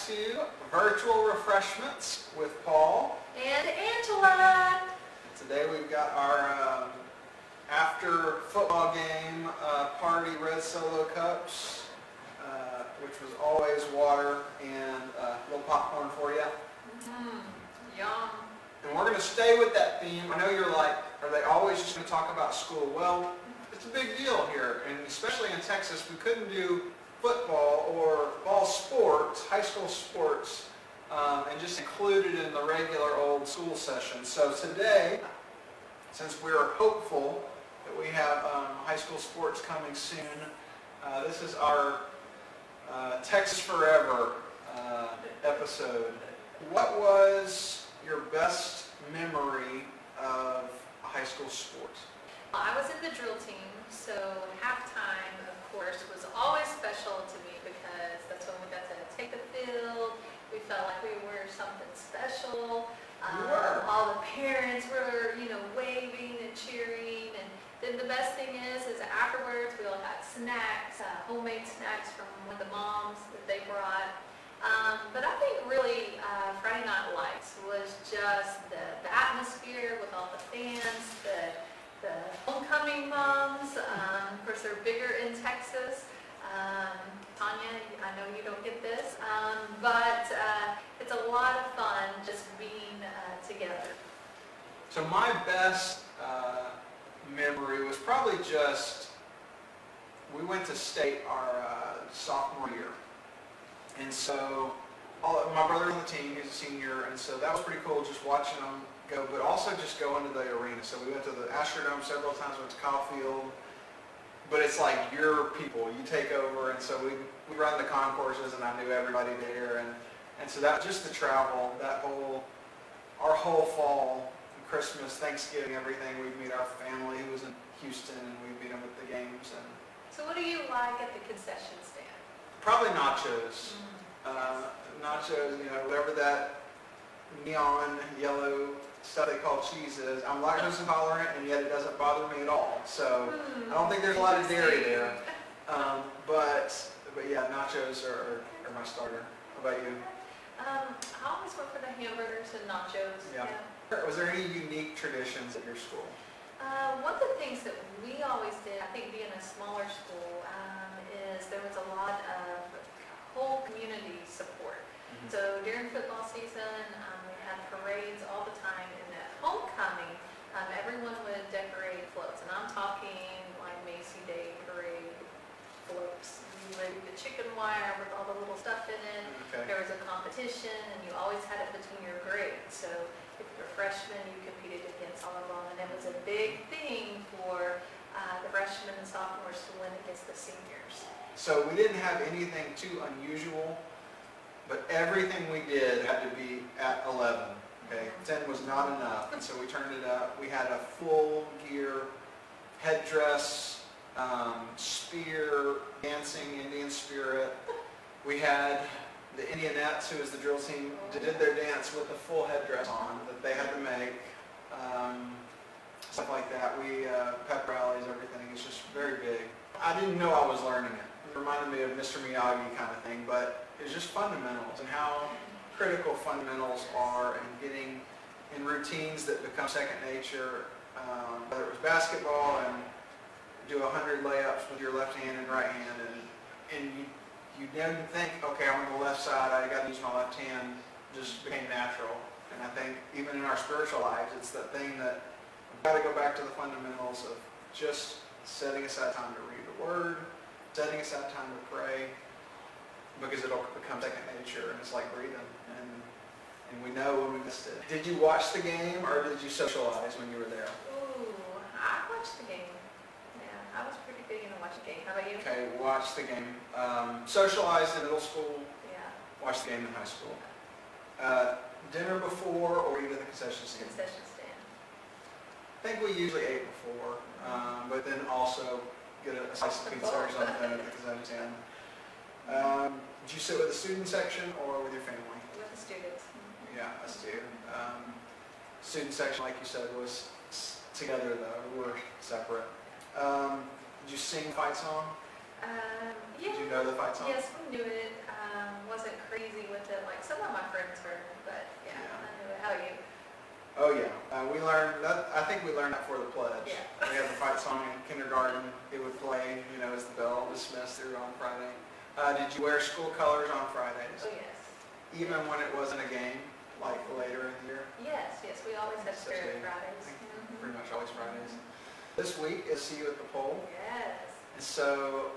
to Virtual Refreshments with Paul and Angela. Today we've got our after football game party red Solo cups, which was always water and a little popcorn for you. Yum. And we're going to stay with that theme. I know you're like, are they always just going to talk about school? Well, it's a big deal here, and especially in Texas, we couldn't do football or ball sports, high school sports, and just include it in the regular old school session. So today, since we're hopeful that we have high school sports coming soon, this is our Texas Forever episode. What was your best memory of a high school sport? I was in the drill team, so halftime, of course, was always special to me because that's when we got to take the field. We felt like we were something special. All the parents were, waving and cheering. And then the best thing is afterwards we all had snacks, homemade snacks from one of the moms that they brought. But I think really Friday Night Lights was just the atmosphere with all the fans, the homecoming moms. Of course, they're bigger in Texas. Tanya, I know you don't get this, but it's a lot of fun just being together. So my best memory was probably just, we went to state our sophomore year. And so my brother on the team, he's a senior, and so that was pretty cool just watching them go, but also just go into the arena. So we went to the Astrodome several times, went to Kyle Field, but it's like your people, you take over, and so we run the concourses, and I knew everybody there, and so that just the travel, our whole fall, Christmas, Thanksgiving, everything, we'd meet our family who was in Houston, and we'd meet them at the games. And so what do you like at the concession stand? probably nachos. Nachos, whatever that neon yellow stuff they call cheese is. I'm lactose intolerant, and yet it doesn't bother me at all. So I don't think there's a lot of dairy there. But yeah, nachos are my starter. How about you? I always went for the hamburgers and nachos. Yeah. Was there any unique traditions at your school? One of the things that we always did, I think being a smaller school, is there was a lot of whole community support. So during football season, we had parades all the time, and at homecoming, everyone would decorate floats, and I'm talking like Macy Day parade floats. You would do the chicken wire with all the little stuff in it. Okay. There was a competition, and you always had it between your grades. So if you were a freshman, you competed against all of them, and it was a big thing for the freshmen and sophomores to win against the seniors. So we didn't have anything too unusual, but everything we did had to be at 11. Okay, 10 was not enough, and so we turned it up. We had a full gear headdress, spear, dancing, Indian spirit. We had the Indianettes, who was the drill team, did their dance with the full headdress on that they had to make. Stuff like that. We pep rallies, everything. It's just very big. I didn't know I was learning it. It reminded me of Mr. Miyagi kind of thing, but it's just fundamentals and how critical fundamentals are and getting in routines that become second nature. Whether it was basketball and do 100 layups with your left hand and right hand, and you didn't think, okay, I'm on the left side, I got to use my left hand. Just became natural. And I think even in our spiritual lives, it's that thing that we've got to go back to the fundamentals of just setting aside time to read the Word, setting aside time to pray, because it'll become second nature, and it's like breathing, and we know when we missed it. Did you watch the game, or did you socialize when you were there? Ooh, I watched the game. Yeah, I was pretty big into watching the game. How about you? Okay, watched the game. Socialized in middle school, Yeah. watched the game in high school. Dinner before, or eat at the concession stand? Concession stand. I think we usually ate before, but then also get a slice of pizza or something at the concession stand. Did you sit with the student section or with your family? With the students. Yeah, us too. Student section, like you said, was together though. We were separate. Did you sing a fight song? Yeah. Did you know the fight song? Yes, we knew it. Wasn't crazy with it like some of my friends were, but yeah. I knew it. How about you? Oh yeah, we learned that. I think we learned that for the pledge. Yeah. We had the fight song in kindergarten. It would play, as the bell dismissed through on Friday. Did you wear school colors on Fridays? Oh yes. Even when it wasn't a game, like later in the year? Yes, we always have Spirit Especially, Fridays. I think pretty much always Fridays. This week is See You at the Pole. Yes. And so,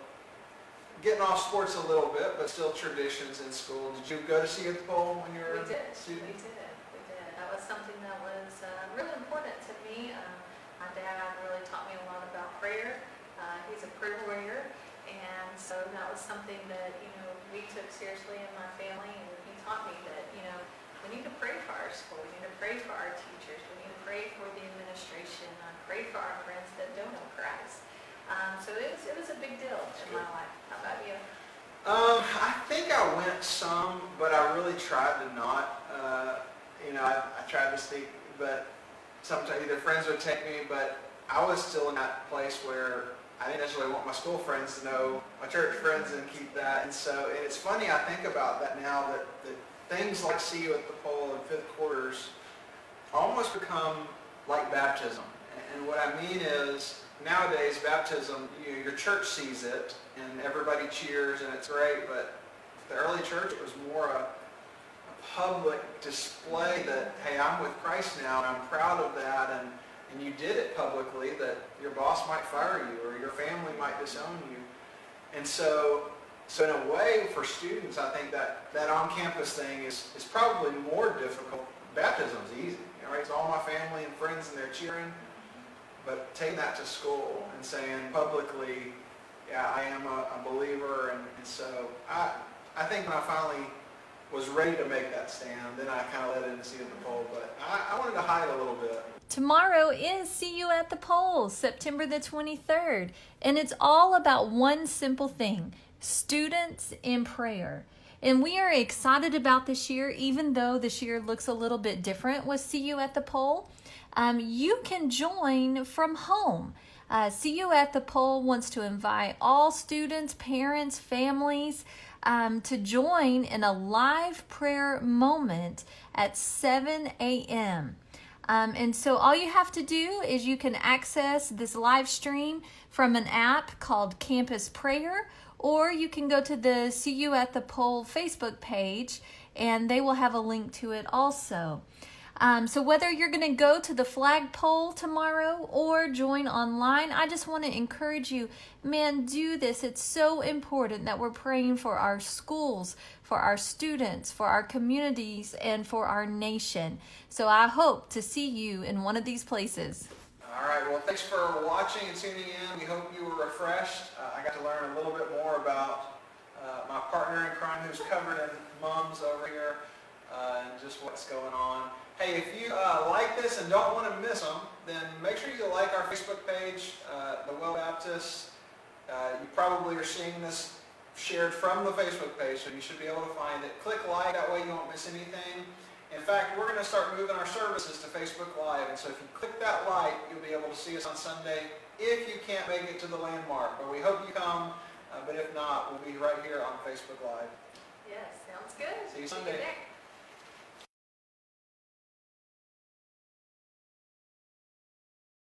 getting off sports a little bit, but still traditions in school. Did you go to See You at the Pole when you were We did. a student? We did. That was something that was really important to me. My dad really taught me a lot about prayer. He's a prayer warrior, and so that was something that we took seriously in my family. And he taught me that we need to pray for our school. We need to pray for our teachers. We need to pray for the administration. Pray for our friends that don't know Christ. So it was a big deal in my life. How about you? I think I went some, but I really tried to not. I tried to speak, but sometimes either friends would take me, but I was still in that place where I didn't necessarily want my school friends to know my church friends and keep that. And so it's funny, I think about that now, that things like See You at the Pole and fifth quarters almost become like baptism. And what I mean is, nowadays baptism, your church sees it and everybody cheers and it's great, but the early church, it was more a public display that, hey, I'm with Christ now and I'm proud of that, and you did it publicly, that your boss might fire you or your family might disown you. And so in a way, for students, I think that on-campus thing is probably more difficult. Baptism's easy, right? It's all my family and friends and they're cheering. But taking that to school and saying publicly, yeah, I am a believer, and so I think when I finally was ready to make that stand, then I kind of let it See You at the Pole, but I wanted to hide a little bit. Tomorrow is See You at the Pole, September the 23rd, and it's all about one simple thing: students in prayer. And we are excited about this year, even though this year looks a little bit different with See You at the Pole. You can join from home. See You at the Pole wants to invite all students, parents, families to join in a live prayer moment at 7 a.m. And so all you have to do is you can access this live stream from an app called Campus Prayer, or you can go to the See You at the Pole Facebook page and they will have a link to it also. So whether you're going to go to the flagpole tomorrow or join online, I just want to encourage you, man, do this. It's so important that we're praying for our schools, for our students, for our communities, and for our nation. So I hope to see you in one of these places. All right, well, thanks for watching and tuning in. We hope you were refreshed. I got to learn a little bit more about my partner in crime who's covered in mums over here and just what's going on. Hey, if you like this and don't want to miss them, then make sure you like our Facebook page, The Well Baptist. You probably are seeing this shared from the Facebook page, so you should be able to find it. Click like, that way you won't miss anything. In fact, we're going to start moving our services to Facebook Live, and so if you click that like, you'll be able to see us on Sunday if you can't make it to the landmark. But we hope you come, but if not, we'll be right here on Facebook Live. Yes, sounds good. See you See you Sunday. there.